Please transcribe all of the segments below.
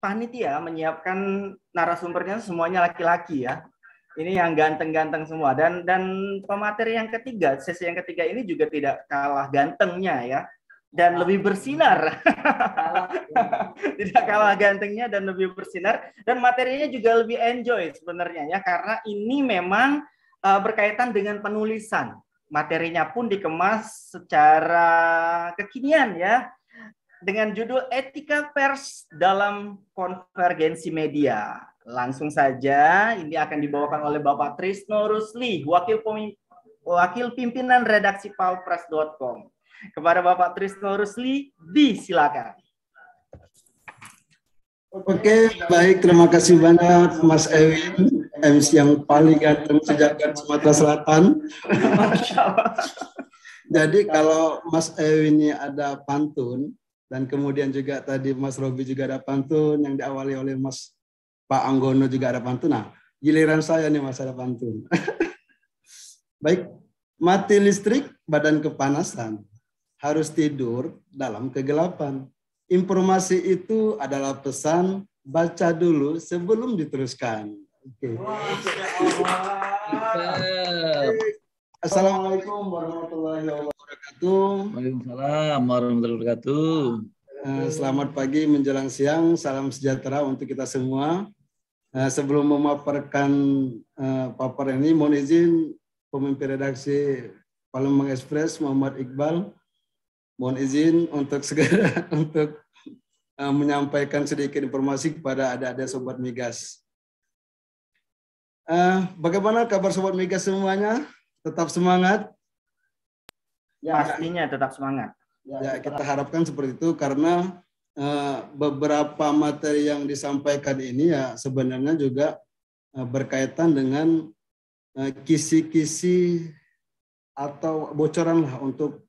panitia menyiapkan narasumbernya semuanya laki-laki ya. Ini yang ganteng-ganteng semua, dan pemateri yang ketiga, sesi yang ketiga ini juga tidak kalah gantengnya ya, dan lebih bersinar. Tidak kalah gantengnya dan lebih bersinar, dan materinya juga lebih enjoy sebenarnya ya, karena ini memang berkaitan dengan penulisan. Materinya pun dikemas secara kekinian ya, dengan judul Etika Pers dalam Konvergensi Media. Langsung saja, ini akan dibawakan oleh Bapak Trisno Rusli, Wakil Pimpinan Redaksi Palpres.com. Kepada Bapak Trisno Rusli, disilakan. Oke, baik. Terima kasih banyak Mas Ewin, MC yang paling ganteng sejagat Sumatera Selatan. Jadi kalau Mas Ewin ini ada pantun, dan kemudian juga tadi Mas Robi juga ada pantun yang diawali oleh Mas Pak Anggono juga ada pantun. Nah, giliran saya nih Mas ada pantun. Baik, mati listrik, badan kepanasan, harus tidur dalam kegelapan. Informasi itu adalah pesan, baca dulu sebelum diteruskan. Oke. Assalamualaikum warahmatullahi wabarakatuh. Waalaikumsalam warahmatullahi wabarakatuh. Selamat pagi menjelang siang, salam sejahtera untuk kita semua. Sebelum memaparkan paparan ini, mohon izin pemimpin redaksi Palembang Express Muhammad Iqbal, mohon izin untuk segera untuk menyampaikan sedikit informasi kepada adik-adik Sobat Migas. Bagaimana kabar Sobat Migas semuanya? Tetap semangat? Ya, pastinya tetap semangat. Ya, kita harapkan seperti itu karena beberapa materi yang disampaikan ini ya sebenarnya juga berkaitan dengan kisi-kisi atau bocoran lah untuk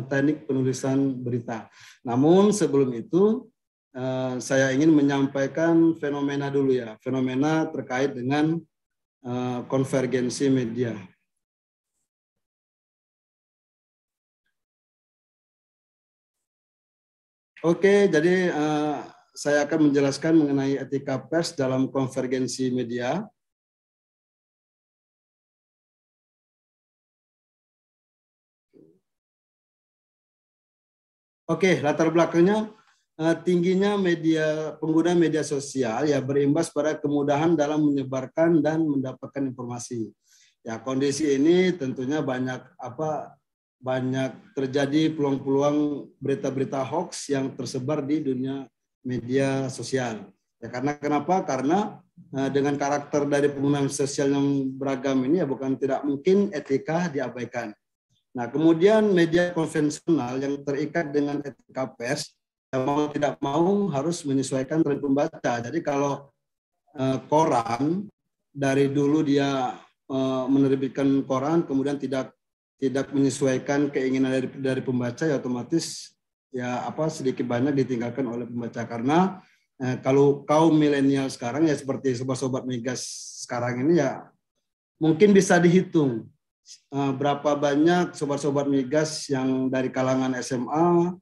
teknik penulisan berita. Namun sebelum itu saya ingin menyampaikan fenomena dulu ya, fenomena terkait dengan konvergensi media. Oke, jadi saya akan menjelaskan mengenai etika pers dalam konvergensi media. Oke, latar belakangnya tingginya pengguna media sosial ya berimbas pada kemudahan dalam menyebarkan dan mendapatkan informasi. Ya, kondisi ini tentunya banyak terjadi peluang-peluang berita-berita hoax yang tersebar di dunia media sosial. Ya, karena kenapa? Karena dengan karakter dari penggunaan sosial yang beragam ini ya bukan tidak mungkin etika diabaikan. Nah, kemudian media konvensional yang terikat dengan etika pers, ya mau tidak mau harus menyesuaikan tren pembaca. Jadi kalau koran dari dulu dia menerbitkan koran, kemudian tidak menyesuaikan keinginan dari pembaca, ya otomatis ya sedikit banyak ditinggalkan oleh pembaca. Karena kalau kaum milenial sekarang ya seperti sobat-sobat Migas sekarang ini ya mungkin bisa dihitung berapa banyak sobat-sobat Migas yang dari kalangan SMA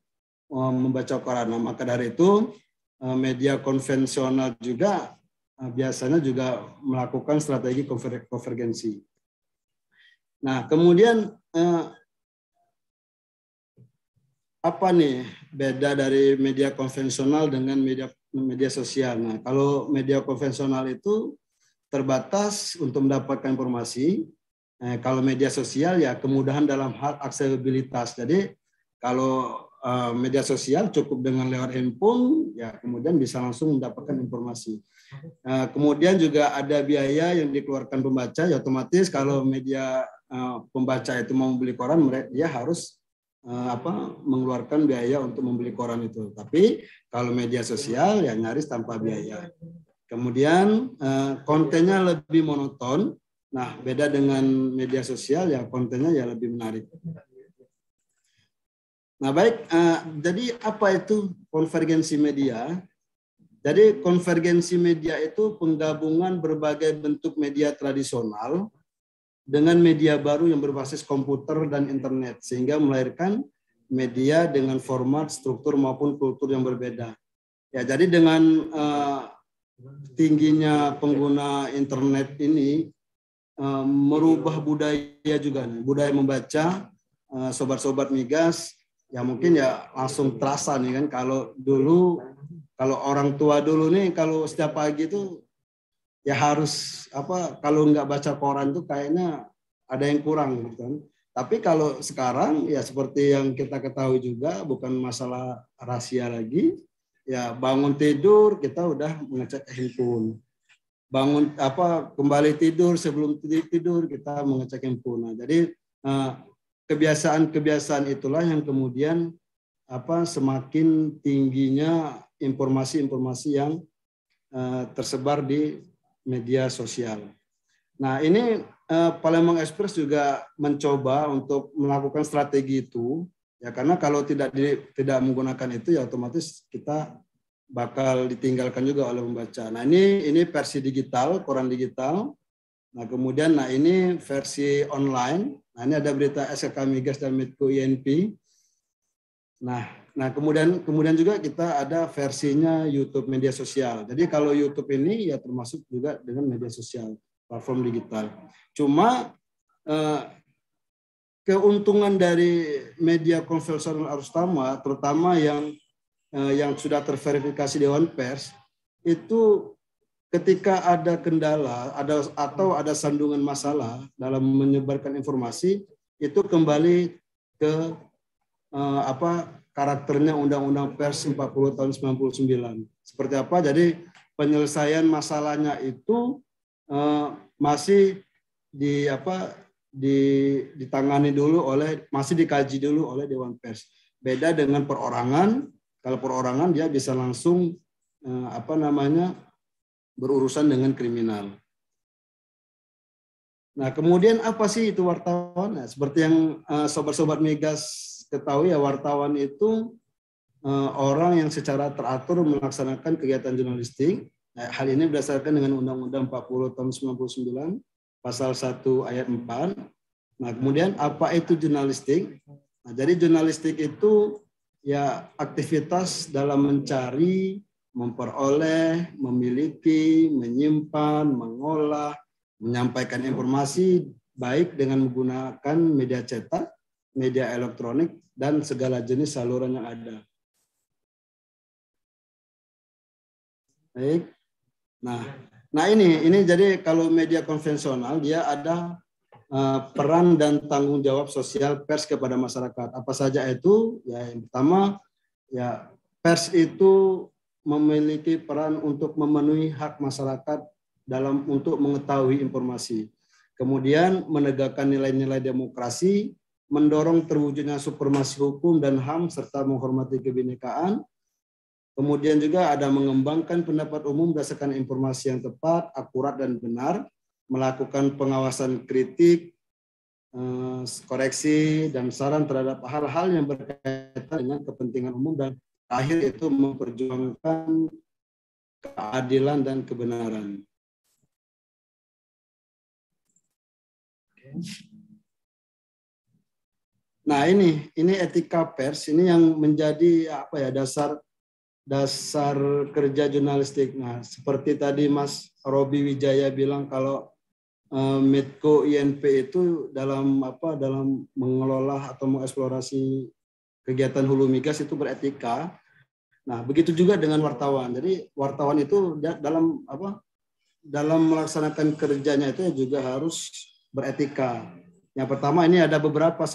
membaca koran. Nah, maka dari itu media konvensional juga biasanya juga melakukan strategi konvergensi. Nah, kemudian apa nih beda dari media konvensional dengan media sosial? Nah, kalau media konvensional itu terbatas untuk mendapatkan informasi. Kalau media sosial ya kemudahan dalam hal aksesibilitas. Jadi kalau media sosial cukup dengan lewat handphone, ya kemudian bisa langsung mendapatkan informasi. Kemudian juga ada biaya yang dikeluarkan pembaca, ya otomatis kalau media pembaca itu mau membeli koran, dia harus mengeluarkan biaya untuk membeli koran itu. Tapi kalau media sosial ya nyaris tanpa biaya. Kemudian kontennya lebih monoton. Nah, beda dengan media sosial ya kontennya ya lebih menarik. Nah, baik. Jadi apa itu konvergensi media? Jadi konvergensi media itu penggabungan berbagai bentuk media tradisional dengan media baru yang berbasis komputer dan internet sehingga melahirkan media dengan format, struktur maupun kultur yang berbeda. Ya, jadi dengan tingginya pengguna internet ini merubah budaya juga nih, budaya membaca. Sobat-sobat migas ya mungkin ya langsung terasa nih kan, kalau dulu, kalau orang tua dulu nih kalau setiap pagi itu ya harus apa, kalau nggak baca koran tuh kayaknya ada yang kurang gitu kan. Tapi kalau sekarang ya seperti yang kita ketahui juga, bukan masalah rahasia lagi, ya bangun tidur kita udah mengecek handphone, bangun apa kembali tidur, sebelum tidur kita mengecek handphone. Nah, jadi kebiasaan-kebiasaan itulah yang kemudian apa semakin tingginya informasi-informasi yang tersebar di media sosial. Nah, ini Palembang Express juga mencoba untuk melakukan strategi itu, ya karena kalau tidak menggunakan itu ya otomatis kita bakal ditinggalkan juga oleh pembaca. Nah, ini versi digital, koran digital. Nah, kemudian ini versi online. Nah, ini ada berita SKK Migas dan Medco INP. Nah, kemudian juga kita ada versinya YouTube media sosial. Jadi kalau YouTube ini ya termasuk juga dengan media sosial, platform digital. Cuma keuntungan dari media konvensional arus utama, terutama yang sudah terverifikasi Dewan Pers, itu ketika ada kendala, atau ada sandungan masalah dalam menyebarkan informasi, itu kembali ke karakternya Undang-Undang Pers 40 tahun 99. Seperti apa? Jadi penyelesaian masalahnya itu masih ditangani dulu masih dikaji dulu oleh Dewan Pers. Beda dengan perorangan. Kalau perorangan dia bisa langsung berurusan dengan kriminal. Nah, kemudian apa sih itu wartawan? Nah, seperti yang sobat-sobat migas ketahui ya, wartawan itu orang yang secara teratur melaksanakan kegiatan jurnalistik. Nah, hal ini berdasarkan dengan Undang-Undang 40 tahun 99, pasal 1 ayat 4. Nah, kemudian apa itu jurnalistik? Nah, jadi jurnalistik itu ya aktivitas dalam mencari, memperoleh, memiliki, menyimpan, mengolah, menyampaikan informasi baik dengan menggunakan media cetak, media elektronik, dan segala jenis saluran yang ada. Baik. Nah ini jadi kalau media konvensional dia ada peran dan tanggung jawab sosial pers kepada masyarakat. Apa saja itu? Ya, yang pertama ya pers itu memiliki peran untuk memenuhi hak masyarakat untuk mengetahui informasi. Kemudian menegakkan nilai-nilai demokrasi, mendorong terwujudnya supremasi hukum dan HAM, serta menghormati kebinekaan. Kemudian juga ada mengembangkan pendapat umum berdasarkan informasi yang tepat, akurat, dan benar, melakukan pengawasan kritik, koreksi, dan saran terhadap hal-hal yang berkaitan dengan kepentingan umum, dan akhir itu memperjuangkan keadilan dan kebenaran. Nah, ini etika pers, ini yang menjadi dasar kerja jurnalistik. Nah, seperti tadi Mas Robi Wijaya bilang kalau Medco INP itu dalam mengelola atau mengeksplorasi kegiatan hulu migas itu beretika. Nah, begitu juga dengan wartawan. Jadi wartawan itu dalam melaksanakan kerjanya itu juga harus beretika. Yang pertama, ini ada beberapa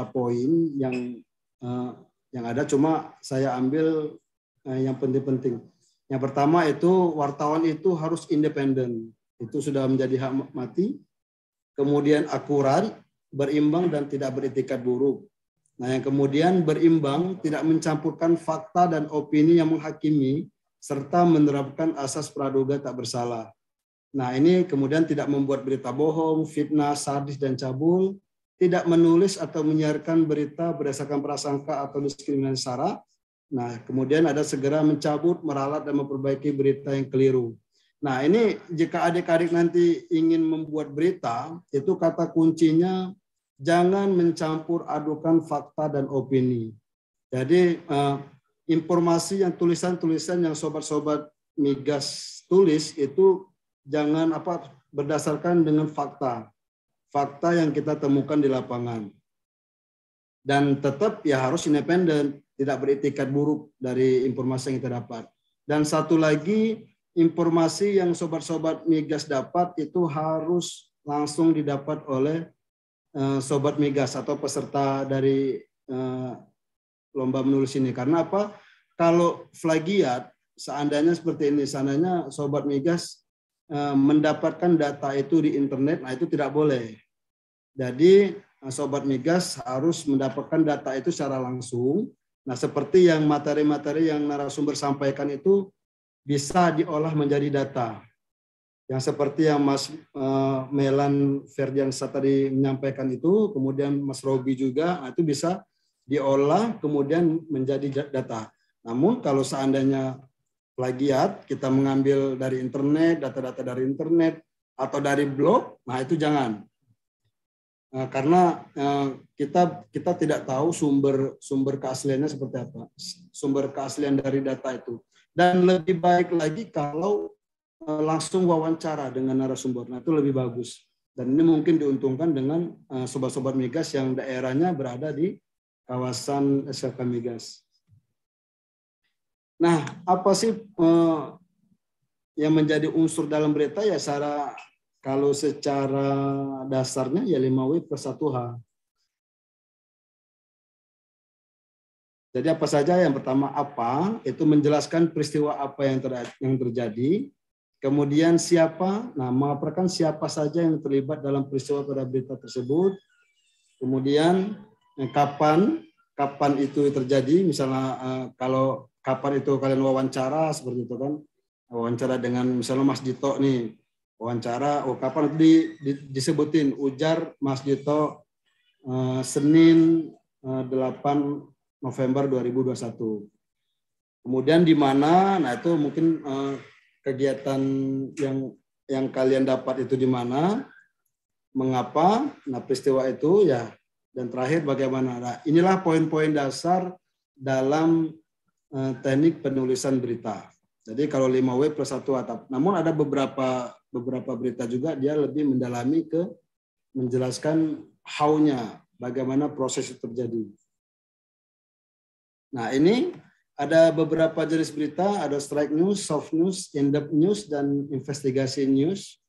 poin yang ada, cuma saya ambil yang penting-penting. Yang pertama itu wartawan itu harus independen. Itu sudah menjadi hak mati. Kemudian akurat, berimbang, dan tidak beretikat buruk. Nah, yang kemudian berimbang, tidak mencampurkan fakta dan opini yang menghakimi, serta menerapkan asas praduga tak bersalah. Nah, ini kemudian tidak membuat berita bohong, fitnah, sadis, dan cabul, tidak menulis atau menyiarkan berita berdasarkan prasangka atau diskriminasi sara. Nah, kemudian ada segera mencabut, meralat, dan memperbaiki berita yang keliru. Nah, ini jika adik-adik nanti ingin membuat berita, itu kata kuncinya jangan mencampur adukan fakta dan opini. Jadi informasi yang tulisan-tulisan yang sobat-sobat migas tulis itu jangan berdasarkan dengan fakta yang kita temukan di lapangan. Dan tetap ya harus independen, tidak beretikat buruk dari informasi yang kita dapat. Dan satu lagi, informasi yang sobat-sobat migas dapat itu harus langsung didapat oleh sobat migas atau peserta dari lomba menulis ini. Karena apa? Kalau plagiat, seandainya seperti ini, seandainya sobat migas mendapatkan data itu di internet, nah itu tidak boleh. Jadi sobat migas harus mendapatkan data itu secara langsung. Nah, seperti yang materi-materi yang narasumber sampaikan itu bisa diolah menjadi data. Yang seperti yang Mas Melan Ferdiansa tadi menyampaikan itu, kemudian Mas Robi juga, nah itu bisa diolah kemudian menjadi data. Namun kalau seandainya plagiat, kita mengambil dari internet, data-data dari internet, atau dari blog, nah itu jangan. Karena kita tidak tahu sumber keasliannya seperti apa, sumber keaslian dari data itu. Dan lebih baik lagi kalau langsung wawancara dengan narasumber, nah itu lebih bagus. Dan ini mungkin diuntungkan dengan sobat-sobat migas yang daerahnya berada di kawasan SKK Migas. Nah, apa sih yang menjadi unsur dalam berita ya kalau secara dasarnya ya 5W plus 1H. Jadi apa saja? Yang pertama apa, itu menjelaskan peristiwa apa yang terjadi. Kemudian siapa, nah melaporkan siapa saja yang terlibat dalam peristiwa pada berita tersebut. Kemudian kapan itu terjadi, misalnya kalau kapan itu kalian wawancara seperti itu kan, wawancara dengan misalnya Mas Dito nih, wawancara, kapan disebutin ujar Mas Dito Senin 8 November 2021. Kemudian di mana, nah itu mungkin kegiatan yang kalian dapat itu di mana, mengapa, nah peristiwa itu ya, dan terakhir bagaimana. Nah, inilah poin-poin dasar dalam teknik penulisan berita. Jadi kalau 5W plus 1 atap. Namun ada beberapa berita juga dia lebih mendalami ke menjelaskan how-nya, bagaimana proses itu terjadi. Nah, ini ada beberapa jenis berita, ada strike news, soft news, in-depth news, dan investigasi news.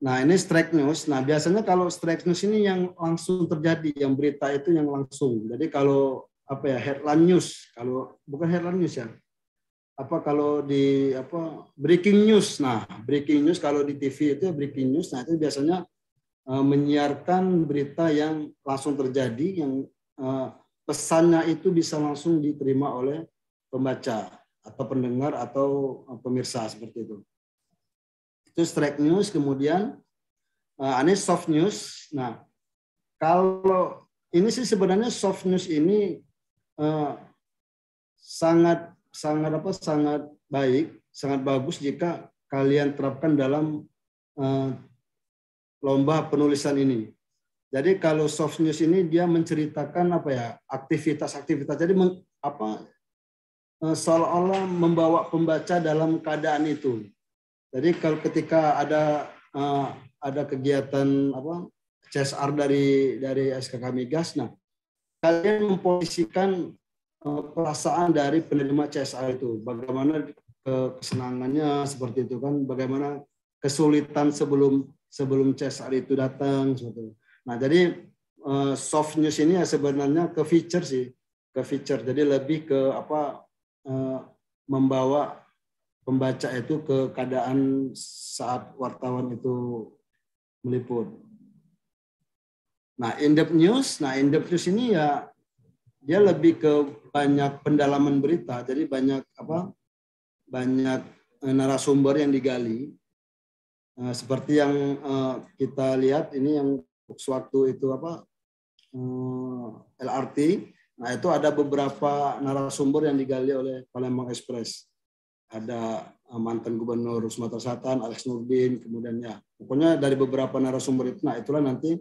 Nah, ini strike news. Nah, biasanya kalau strike news ini yang langsung terjadi, yang berita itu yang langsung. Jadi kalau headline news, kalau bukan headline news ya. Kalau di breaking news. Nah, breaking news kalau di TV itu breaking news. Nah, itu biasanya menyiarkan berita yang langsung terjadi, yang pesannya itu bisa langsung diterima oleh pembaca atau pendengar atau pemirsa seperti itu. Itu strike news. Kemudian ini soft news. Nah, kalau ini sih sebenarnya soft news ini sangat baik, sangat bagus jika kalian terapkan dalam lomba penulisan ini. Jadi kalau soft news ini dia menceritakan aktivitas-aktivitas. Jadi seolah-olah membawa pembaca dalam keadaan itu. Jadi kalau ketika ada kegiatan CSR dari SKK Migas, nah kalian memposisikan perasaan dari penerima CSR itu, bagaimana kesenangannya seperti itu kan, bagaimana kesulitan sebelum CSR itu datang seperti itu. Nah, jadi soft news ini ya sebenarnya ke feature sih, ke feature. Jadi lebih ke membawa pembaca itu ke keadaan saat wartawan itu meliput. Nah, in-depth news ini ya dia lebih ke banyak pendalaman berita. Jadi banyak narasumber yang digali. Seperti yang kita lihat ini yang sewaktu itu LRT. Nah, itu ada beberapa narasumber yang digali oleh Palembang Express. Ada mantan Gubernur Sumatera Selatan Alex Nurdin, kemudian ya pokoknya dari beberapa narasumber itu. Nah, itulah nanti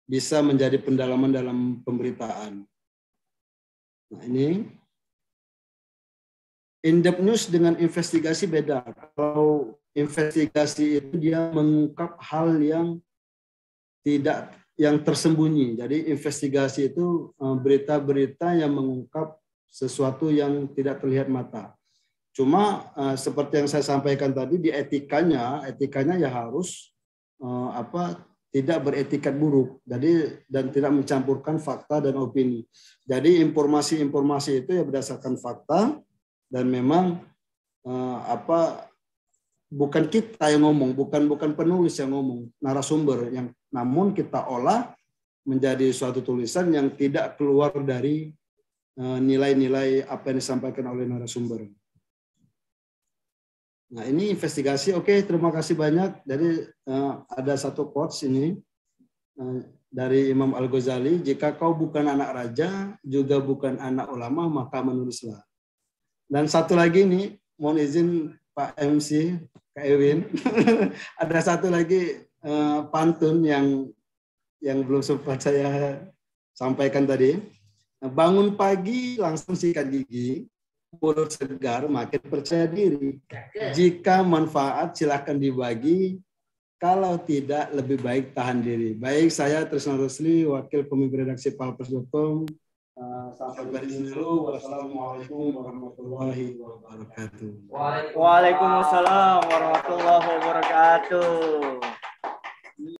bisa menjadi pendalaman dalam pemberitaan. Nah, ini in-depth news dengan investigasi beda. Kalau investigasi itu dia mengungkap hal yang tersembunyi. Jadi investigasi itu berita-berita yang mengungkap sesuatu yang tidak terlihat mata. Cuma seperti yang saya sampaikan tadi, di etikanya ya harus tidak beretikat buruk. Jadi dan tidak mencampurkan fakta dan opini. Jadi informasi-informasi itu ya berdasarkan fakta dan memang bukan kita yang ngomong, bukan penulis yang ngomong, narasumber yang namun kita olah menjadi suatu tulisan yang tidak keluar dari nilai-nilai apa yang disampaikan oleh narasumber. Nah, ini investigasi. Oke, terima kasih banyak. Jadi ada satu quotes ini dari Imam Al-Ghazali, jika kau bukan anak raja, juga bukan anak ulama, maka menulislah. Dan satu lagi nih, mohon izin Pak MC, Kak Ewin, ada satu lagi pantun yang belum sempat saya sampaikan tadi. Bangun pagi langsung sikat gigi, mulut segar makin percaya diri. Jika manfaat silakan dibagi, kalau tidak lebih baik tahan diri. Baik, saya Trisno Rusli, wakil pemimpin redaksi palpres.com. Sampai di sini dulu. Wassalamualaikum warahmatullahi wabarakatuh. Waalaikumsalam warahmatullahi wabarakatuh.